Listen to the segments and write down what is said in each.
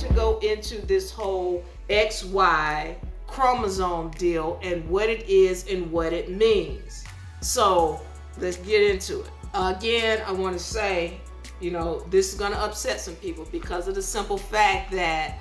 to go into this whole XY chromosome deal and what it is and what it means. So let's get into it. Again, I want to say, this is going to upset some people because of the simple fact that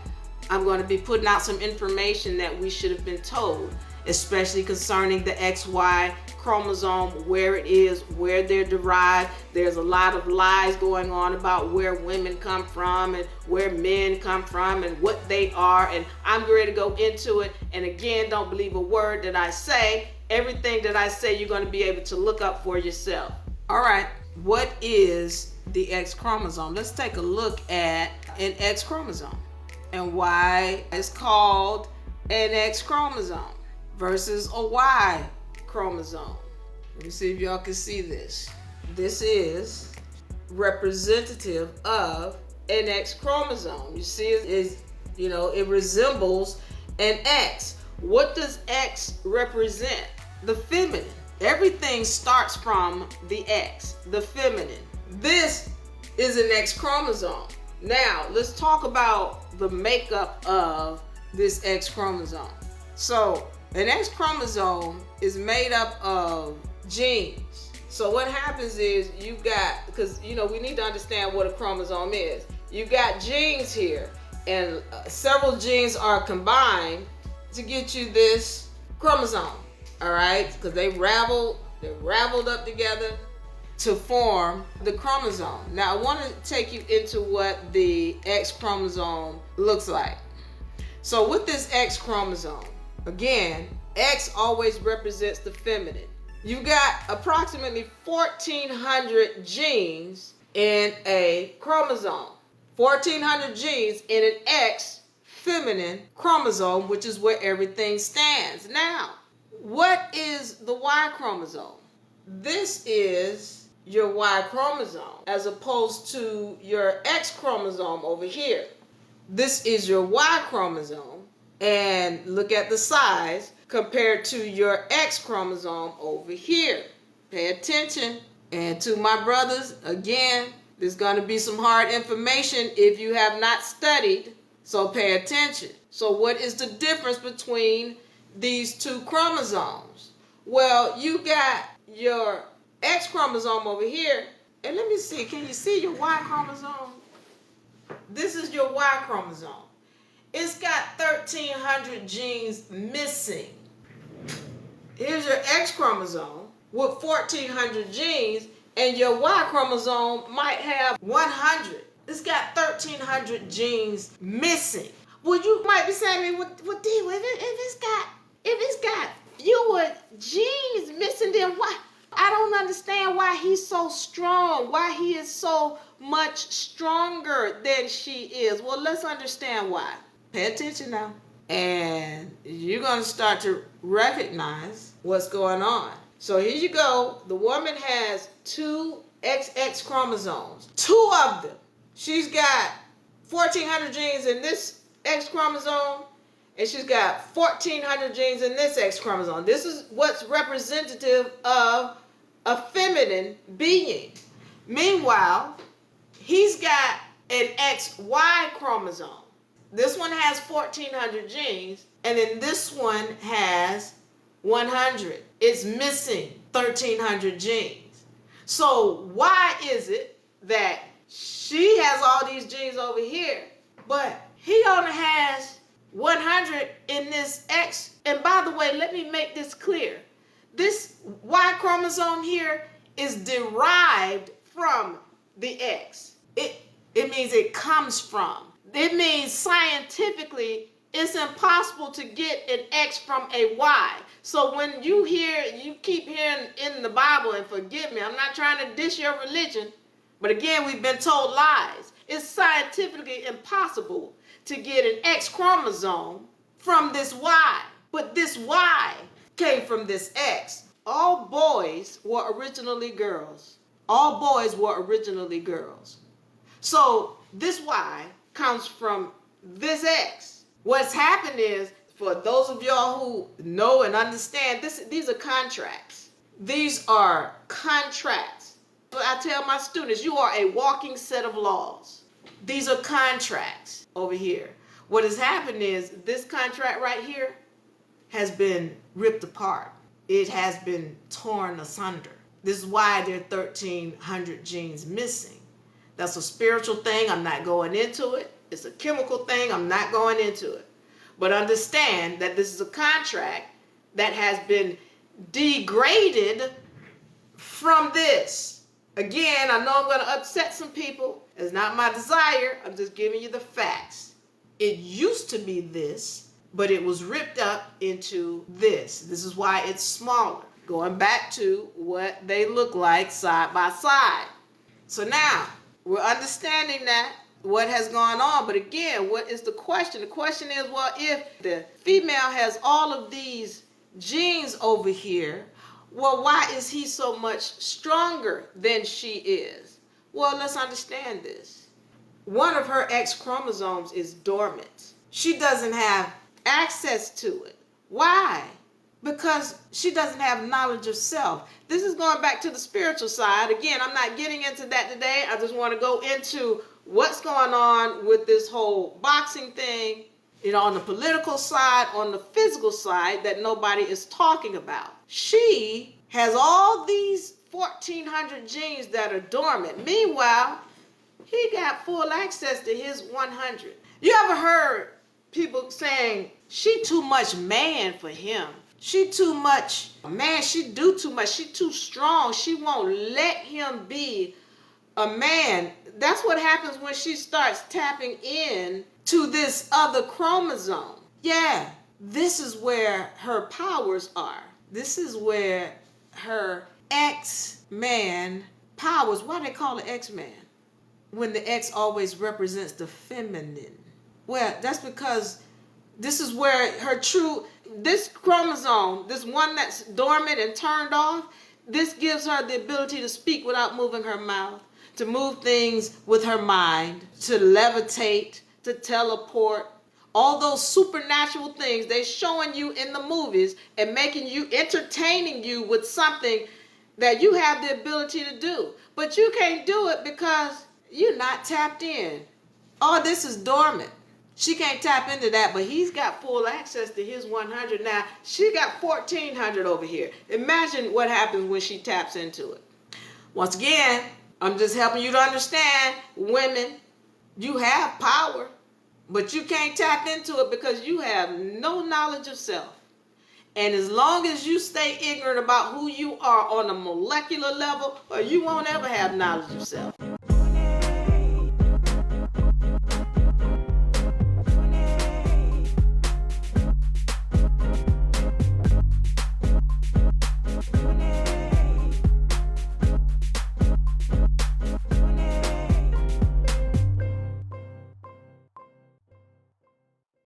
I'm going to be putting out some information that we should have been told, especially concerning the XY chromosome, where it is, where they're derived. There's a lot of lies going on about where women come from and where men come from and what they are, and I'm ready to go into it. And again, don't believe a word that I say. Everything that I say, you're going to be able to look up for yourself. All right, what is the X chromosome? Let's take a look at an X chromosome and why it's called an X chromosome versus a Y chromosome. Let me see if y'all can see this. This is representative of an X chromosome. You see, it resembles an X. What does X represent? The feminine. Everything starts from the X, the feminine. This is an X chromosome. Now, let's talk about the makeup of this X chromosome. So, an X chromosome is made up of genes. So what happens is because we need to understand what a chromosome is. You've got genes here, and several genes are combined to get you this chromosome. All right, because they're raveled up together to form the chromosome. Now I want to take you into what the X chromosome looks like. So with this X chromosome, again, X always represents the feminine. You've got approximately 1,400 genes in a chromosome. 1,400 genes in an X feminine chromosome, which is where everything stands. Now, what is the Y chromosome? This is your Y chromosome as opposed to your X chromosome over here. This is your Y chromosome, and look at the size compared to your X chromosome over here. Pay attention. And to my brothers, again, there's going to be some hard information if you have not studied, so pay attention. So what is the difference between these two chromosomes? Well, you got your X chromosome over here, and let me see, can you see your Y chromosome? This is your Y chromosome. It's got 1,300 genes missing. Here's your X chromosome with 1,400 genes, and your Y chromosome might have 100. It's got 1,300 genes missing. Well, you might be saying to me, well, D, if it's got fewer genes missing, then why? I don't understand why he's so strong, why he is so much stronger than she is. Well, let's understand why. Pay attention now. And you're going to start to recognize what's going on. So here you go. The woman has two XX chromosomes. Two of them. She's got 1,400 genes in this X chromosome, and she's got 1,400 genes in this X chromosome. This is what's representative of a feminine being. Meanwhile, he's got an XY chromosome. This one has 1,400 genes, and then this one has 100. It's missing 1,300 genes. So why is it that she has all these genes over here, but he only has 100 in this X? And by the way, let me make this clear. This Y chromosome here is derived from the X. It means it comes from. It means scientifically it's impossible to get an X from a Y. So when you keep hearing in the Bible, and forgive me, I'm not trying to dish your religion, but again, we've been told lies. It's scientifically impossible to get an X chromosome from this Y. But this Y came from this X. All boys were originally girls. All boys were originally girls. So this Y comes from this X. What's happened is, for those of y'all who know and understand, these are contracts. These are contracts. I tell my students, you are a walking set of laws. These are contracts over here. What has happened is this contract right here has been ripped apart. It has been torn asunder. This is why there are 1,300 genes missing. That's a spiritual thing. I'm not going into it. It's a chemical thing. I'm not going into it. But understand that this is a contract that has been degraded from this. Again, I know I'm going to upset some people. It's not my desire. I'm just giving you the facts. It used to be this, but it was ripped up into this. This is why it's smaller. Going back to what they look like side by side. So now, we're understanding that, what has gone on. But again, what is the question? The question is, well, if the female has all of these genes over here, well, why is he so much stronger than she is? Well, let's understand this. One of her X chromosomes is dormant. She doesn't have access to it. Why? Because she doesn't have knowledge of self. This is going back to the spiritual side. Again, I'm not getting into that today. I just want to go into what's going on with this whole boxing thing, on the political side, on the physical side that nobody is talking about. She has all these 1,400 genes that are dormant. Meanwhile, he got full access to his 100. You ever heard people saying, she too much man for him? She too much man, she do too much, she too strong, she won't let him be a man. That's what happens when she starts tapping in to this other chromosome. Yeah, this is where her powers are. This is where her X-man powers. Why do they call it X-man? When the X always represents the feminine. Well, that's because this is where her this chromosome, this one that's dormant and turned off, this gives her the ability to speak without moving her mouth, to move things with her mind, to levitate, to teleport. All those supernatural things they're showing you in the movies and entertaining you with something that you have the ability to do. But you can't do it because you're not tapped in. All this is dormant. She can't tap into that, but he's got full access to his 100 now. She got 1,400 over here. Imagine what happens when she taps into it. Once again, I'm just helping you to understand, women, you have power, but you can't tap into it because you have no knowledge of self. And as long as you stay ignorant about who you are on a molecular level, you won't ever have knowledge of self.